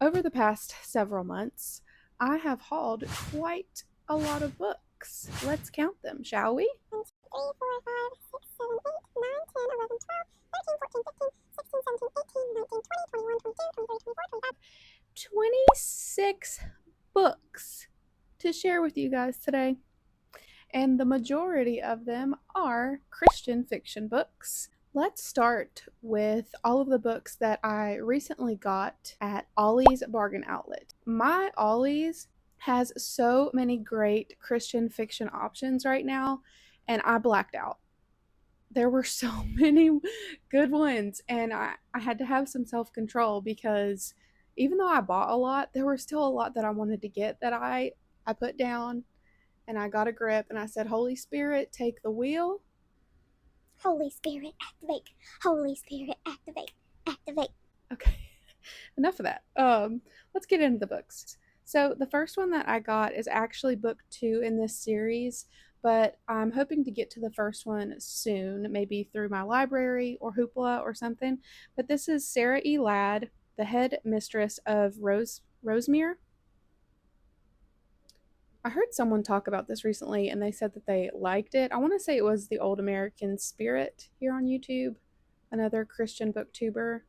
Over the past several months, I have hauled quite a lot of books. Let's count them, shall we? 1, 2, 3, 4, 5, 6, 7, 8, 9, 10, 11, 12, 13, 14, 15, 16, 17, 18, 19, 20, 21, 22, 23, 24, 25. 26 books to share with you guys today. And the majority of them are Christian fiction books. Let's start with all of the books that I recently got at Ollie's Bargain Outlet. My Ollie's has so many great Christian fiction options right now, and I blacked out. There were so many good ones, and I had to have some self control because even though I bought a lot, there were still a lot that I wanted to get that I put down and I got a grip and I said, Holy Spirit, take the wheel. Holy Spirit, activate. Holy Spirit, activate. Activate. Okay, enough of that. Let's get into the books. So the first one that I got is actually book 2 in this series, but I'm hoping to get to the first one soon, maybe through my library or Hoopla or something. But this is Sarah E. Ladd, the head mistress of Rosemere. I heard someone talk about this recently and they said that they liked it. I want to say it was the Old American Spirit here on YouTube, another Christian booktuber.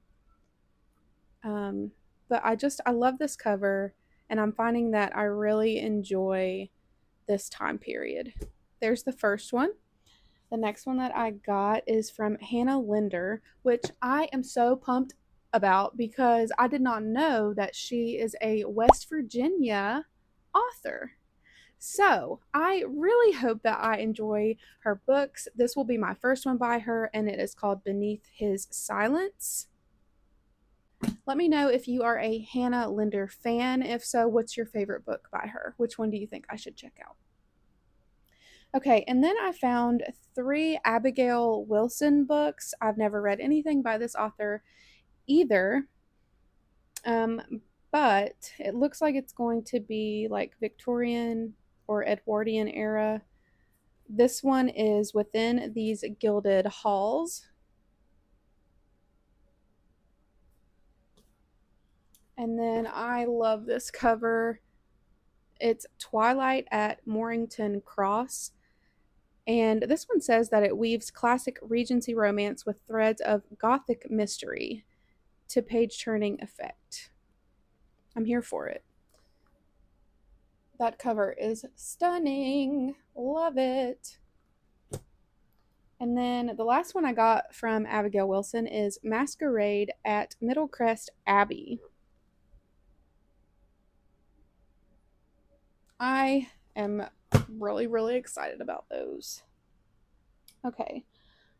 But I love this cover, and I'm finding that I really enjoy this time period. There's the first one. The next one that I got is from Hannah Linder, which I am so pumped about because I did not know that she is a West Virginia author. So I really hope that I enjoy her books. This will be my first one by her, and it is called Beneath His Silence. Let me know if you are a Hannah Linder fan. If so, what's your favorite book by her? Which one do you think I should check out? Okay, and then I found 3 Abigail Wilson books. I've never read anything by this author either. But it looks like it's going to be like Victorian or Edwardian era. This one is Within These Gilded Halls. And then I love this cover. It's Twilight at Morrington Cross. And this one says that it weaves classic Regency romance with threads of Gothic mystery to page turning effect. I'm here for it. That cover is stunning. Love it. And then the last one I got from Abigail Wilson is Masquerade at Middlecrest Abbey. I am really, really excited about those. Okay,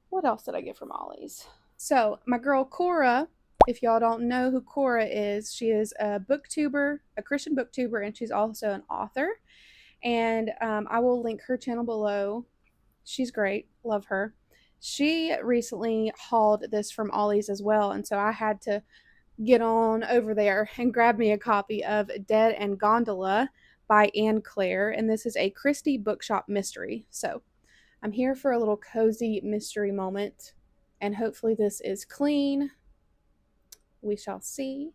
what else did I get from Ollie's? So, my girl Cora, if y'all don't know who Cora is, she is a booktuber, a Christian booktuber, and she's also an author. And I will link her channel below. She's great, love her. She recently hauled this from Ollie's as well, and so I had to get on over there and grab me a copy of Dead and Gondola by Anne Claire, and this is a Christie Bookshop mystery. So I'm here for a little cozy mystery moment, and hopefully this is clean. We shall see.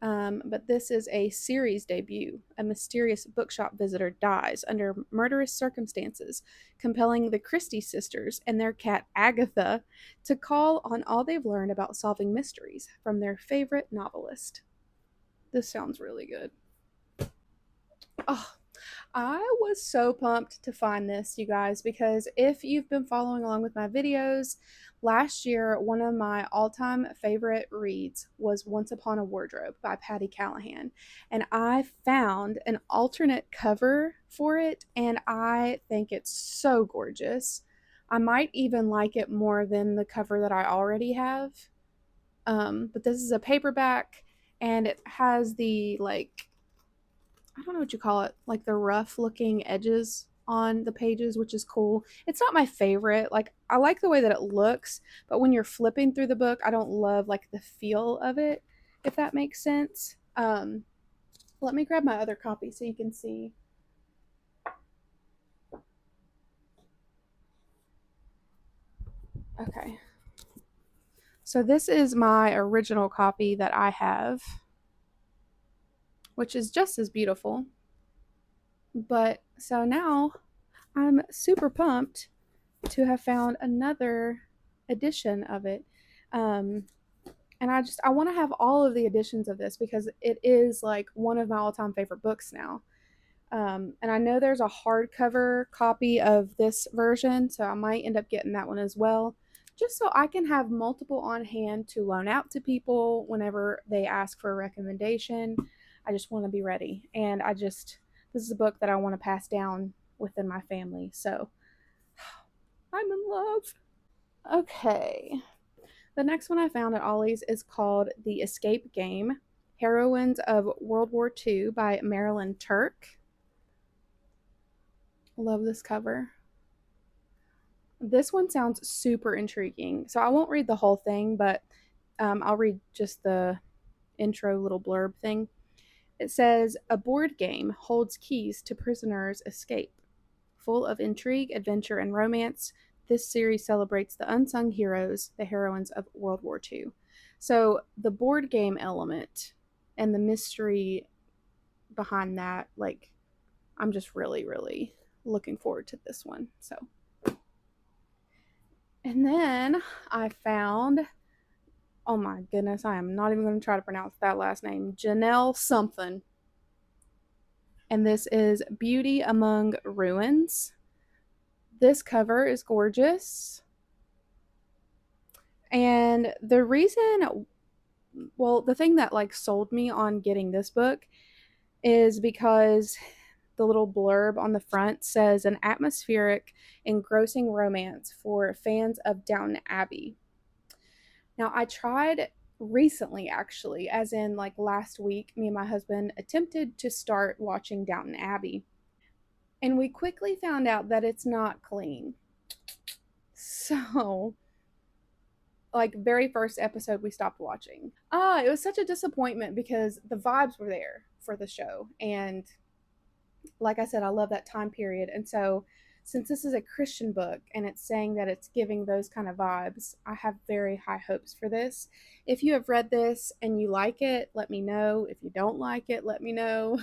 But this is a series debut. A mysterious bookshop visitor dies under murderous circumstances, compelling the Christie sisters and their cat Agatha to call on all they've learned about solving mysteries from their favorite novelist. This sounds really good. Oh, I was so pumped to find this, you guys, because if you've been following along with my videos, last year one of my all-time favorite reads was Once Upon a Wardrobe by Patty Callahan, and I found an alternate cover for it, and I think it's so gorgeous. I might even like it more than the cover that I already have. But this is a paperback, and it has the I don't know what you call it, like the rough looking edges on the pages, which is cool. It's not my favorite. Like, I like the way that it looks, but when you're flipping through the book, I don't love like the feel of it, if that makes sense. Let me grab my other copy so you can see. Okay. So this is my original copy that I have. which is just as beautiful. But so now I'm super pumped to have found another edition of it. Um, and I want to have all of the editions of this because it is like one of my all-time favorite books now. And I know there's a hardcover copy of this version, so I might end up getting that one as well, just so I can have multiple on hand to loan out to people whenever they ask for a recommendation. I just want to be ready. And this is a book that I want to pass down within my family. So I'm in love. Okay. The next one I found at Ollie's is called The Escape Game Heroines of World War II by Marilyn Turk. Love this cover. This one sounds super intriguing. So I won't read the whole thing, but I'll read just the intro little blurb thing. It says, a board game holds keys to prisoners' escape. Full of intrigue, adventure, and romance, this series celebrates the unsung heroes, the heroines of World War II. So the board game element and the mystery behind that, like, I'm just really, really looking forward to this one. So, and then I found, oh my goodness, I am not even going to try to pronounce that last name, Janelle something. And this is Beauty Among Ruins. This cover is gorgeous. And the reason, well, the thing that like sold me on getting this book is because the little blurb on the front says an atmospheric, engrossing romance for fans of Downton Abbey. Now, I tried recently, actually, as in like last week, me and my husband attempted to start watching Downton Abbey. And we quickly found out that it's not clean. So, like, very first episode, we stopped watching. It was such a disappointment because the vibes were there for the show. And like I said, I love that time period. And so, since this is a Christian book and it's saying that it's giving those kind of vibes, I have very high hopes for this. If you have read this and you like it, let me know. If you don't like it, let me know.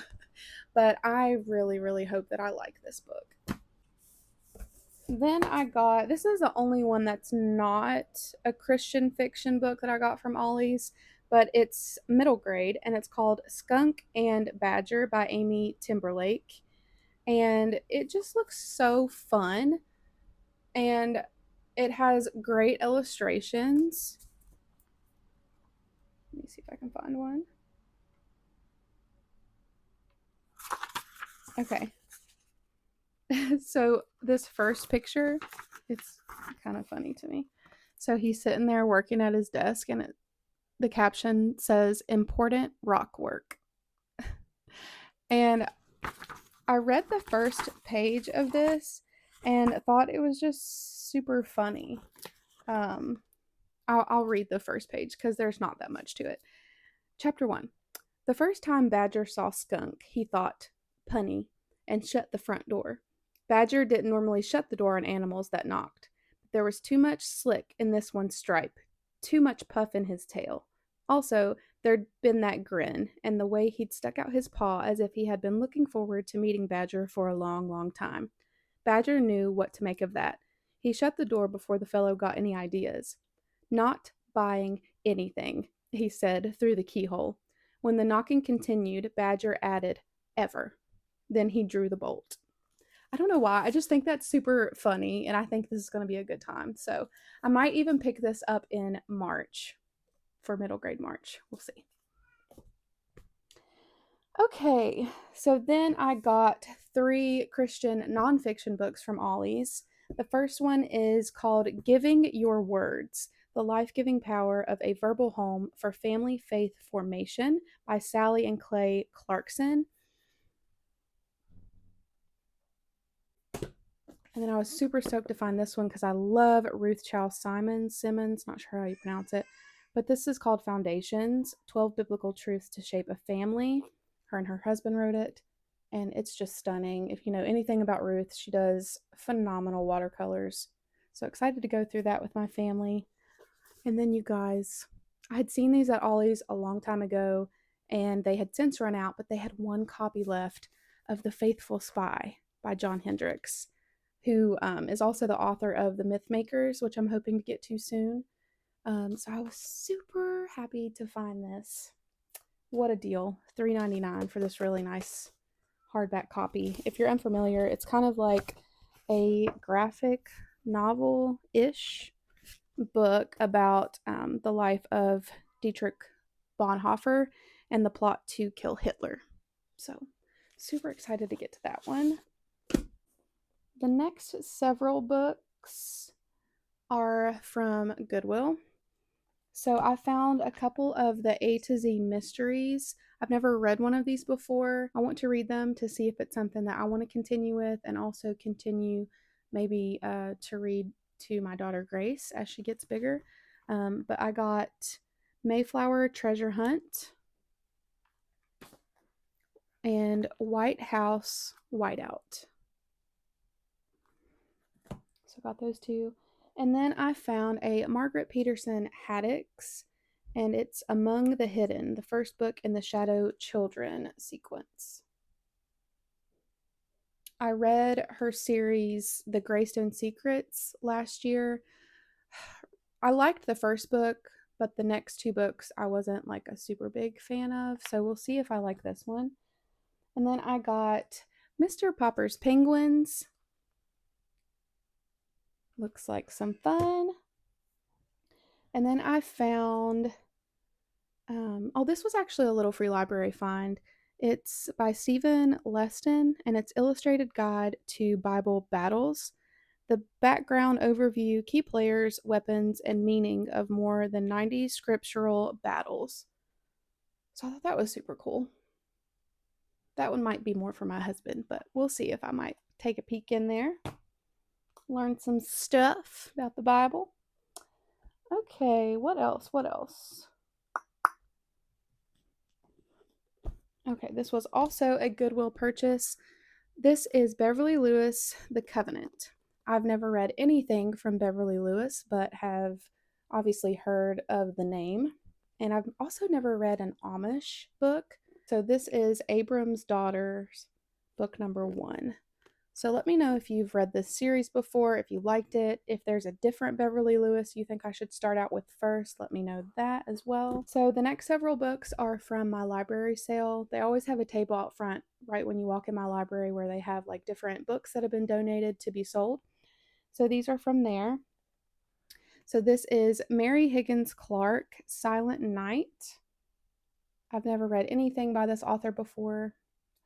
But I really, really hope that I like this book. Then I got, this is the only one that's not a Christian fiction book that I got from Ollie's, but it's middle grade and it's called Skunk and Badger by Amy Timberlake. And it just looks so fun and it has great illustrations. Let me see if I can find one. Okay. So this first picture, it's kind of funny to me. So he's sitting there working at his desk and the caption says important rock work. And I read the first page of this and thought it was just super funny. I'll read the first page because there's not that much to it. Chapter 1. The first time Badger saw Skunk, he thought, punny, and shut the front door. Badger didn't normally shut the door on animals that knocked. But there was too much slick in this one's stripe, too much puff in his tail. Also, there'd been that grin, and the way he'd stuck out his paw as if he had been looking forward to meeting Badger for a long, long time. Badger knew what to make of that. He shut the door before the fellow got any ideas. Not buying anything, he said through the keyhole. When the knocking continued, Badger added, ever. Then he drew the bolt. I don't know why. I just think that's super funny, and I think this is going to be a good time. So I might even pick this up in March for middle grade March. We'll see. Okay, so then I got 3 Christian nonfiction books from Ollie's. The first one is called Giving Your Words, The Life-Giving Power of a Verbal Home for Family Faith Formation by Sally and Clay Clarkson. And then I was super stoked to find this one because I love Ruth Childs Simmons, not sure how you pronounce it. But this is called Foundations, 12 Biblical Truths to Shape a Family. Her and her husband wrote it. And it's just stunning. If you know anything about Ruth, she does phenomenal watercolors. So excited to go through that with my family. And then you guys, I had seen these at Ollie's a long time ago. and they had since run out, but they had one copy left of The Faithful Spy by John Hendricks, who is also the author of The Mythmakers, which I'm hoping to get to soon. So I was super happy to find this. What a deal. $3.99 for this really nice hardback copy. If you're unfamiliar, it's kind of like a graphic novel-ish book about the life of Dietrich Bonhoeffer and the plot to kill Hitler. So, super excited to get to that one. The next several books are from Goodwill. So I found a couple of the A to Z mysteries. I've never read one of these before. I want to read them to see if it's something that I want to continue with, and also continue maybe to read to my daughter Grace as she gets bigger. But I got Mayflower Treasure Hunt and White House Whiteout. So I got those two. And then I found a Margaret Peterson Haddix, and it's Among the Hidden, the first book in the Shadow Children sequence. I read her series, The Greystone Secrets, last year. I liked the first book, but the next two books I wasn't like a super big fan of, so we'll see if I like this one. And then I got Mr. Popper's Penguins. Looks like some fun. And then I found, this was actually a little free library find. It's by Stephen Leston, and it's Illustrated Guide to Bible Battles. The background overview, key players, weapons, and meaning of more than 90 scriptural battles. So I thought that was super cool. That one might be more for my husband, but we'll see if I might take a peek in there. Learn some stuff about the Bible. Okay, what else? Okay, this was also a Goodwill purchase. This is Beverly Lewis, The Covenant. I've never read anything from Beverly Lewis, but have obviously heard of the name. And I've also never read an Amish book. So this is Abram's Daughters, book number 1. So let me know if you've read this series before, if you liked it, if there's a different Beverly Lewis you think I should start out with first, let me know that as well. So the next several books are from my library sale. They always have a table out front right when you walk in my library where they have like different books that have been donated to be sold. So these are from there. So this is Mary Higgins Clark, Silent Night. I've never read anything by this author before.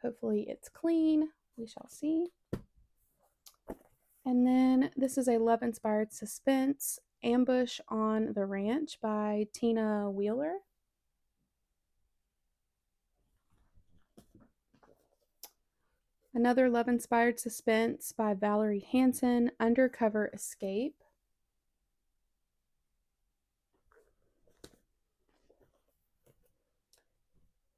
Hopefully it's clean. We shall see. And then this is a love-inspired suspense, Ambush on the Ranch by Tina Wheeler. Another love-inspired suspense by Valerie Hansen, Undercover Escape.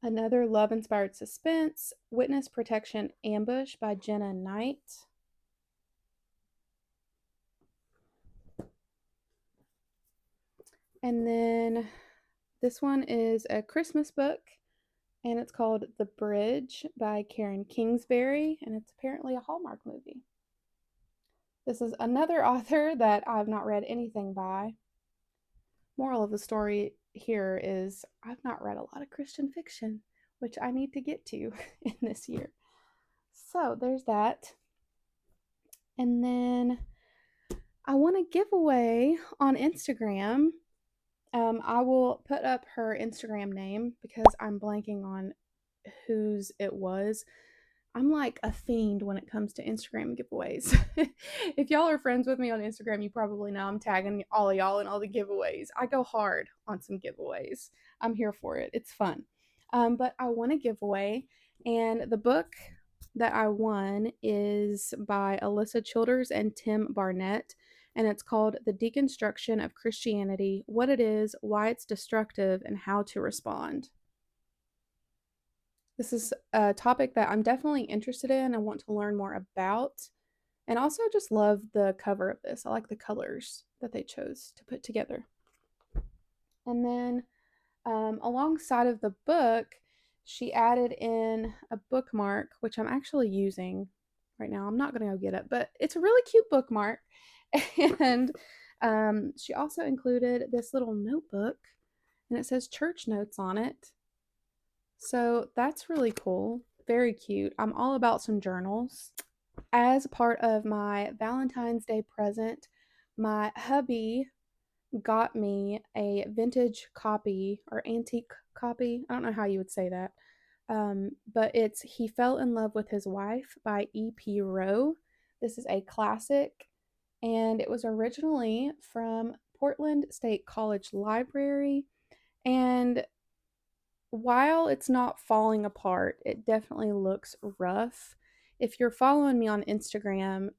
Another love-inspired suspense, Witness Protection Ambush by Jenna Knight. And then this one is a Christmas book, and it's called The Bridge by Karen Kingsbury, and it's apparently a Hallmark movie. This is another author that I've not read anything by. Moral of the story here is I've not read a lot of Christian fiction, which I need to get to in this year. So there's that. And then I want to give away on Instagram. I will put up her Instagram name because I'm blanking on whose it was. I'm like a fiend when it comes to Instagram giveaways. If y'all are friends with me on Instagram, you probably know I'm tagging all of y'all in all the giveaways. I go hard on some giveaways. I'm here for it. It's fun. But I won a giveaway, and the book that I won is by Alyssa Childers and Tim Barnett, and it's called The Deconstruction of Christianity, What It Is, Why It's Destructive, and How to Respond. This is a topic that I'm definitely interested in and want to learn more about, and also just love the cover of this. I like the colors that they chose to put together. And then alongside of the book she added in a bookmark, which I'm actually using right now. I'm not going to go get it, but it's a really cute bookmark. And she also included this little notebook, and it says church notes on it. So that's really cool. Very cute. I'm all about some journals. As part of my Valentine's Day present, my hubby got me a vintage copy or antique copy. I don't know how you would say that. But it's He Fell in Love with His Wife by E.P. Rowe. This is a classic, and it was originally from Portland State College Library. And while it's not falling apart, it definitely looks rough. If you're following me on Instagram,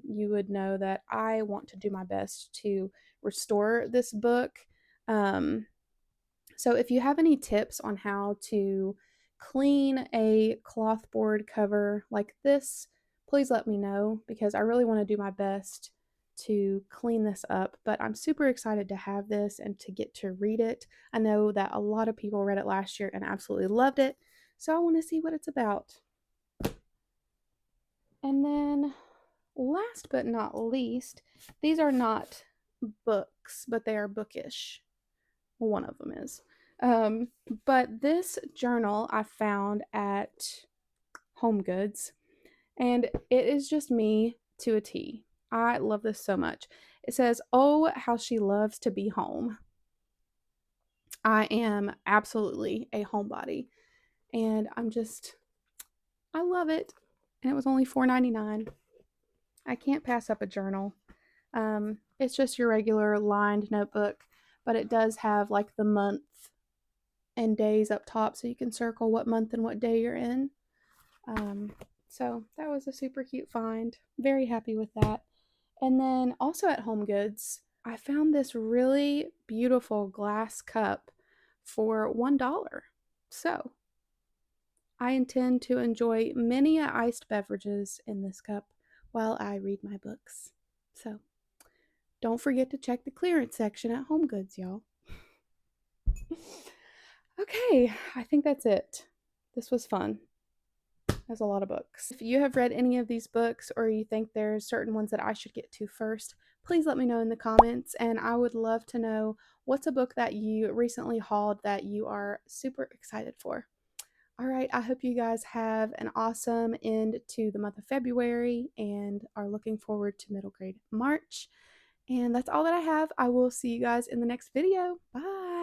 you would know that I want to do my best to restore this book. Um, so if you have any tips on how to clean a cloth board cover like this, please let me know because I really want to do my best to clean this up. But I'm super excited to have this and to get to read it. I know that a lot of people read it last year and absolutely loved it, so I want to see what it's about. And then last but not least, these are not books, but they are bookish. One of them is. Um, but this journal I found at Home Goods, and it is just me to a T. I love this so much. It says, "Oh, how she loves to be home." I am absolutely a homebody, and I love it. And it was only $4.99. I can't pass up a journal. It's just your regular lined notebook, but it does have like the month and days up top so you can circle what month and what day you're in. So that was a super cute find. Very happy with that. And then also at Home Goods, I found this really beautiful glass cup for $1. So I intend to enjoy many iced beverages in this cup while I read my books. So don't forget to check the clearance section at Home Goods, y'all. Okay, I think that's it. This was fun. There's a lot of books. If you have read any of these books or you think there's certain ones that I should get to first, please let me know in the comments, and I would love to know what's a book that you recently hauled that you are super excited for. All right, I hope you guys have an awesome end to the month of February and are looking forward to middle grade March. And that's all that I have. I will see you guys in the next video. Bye.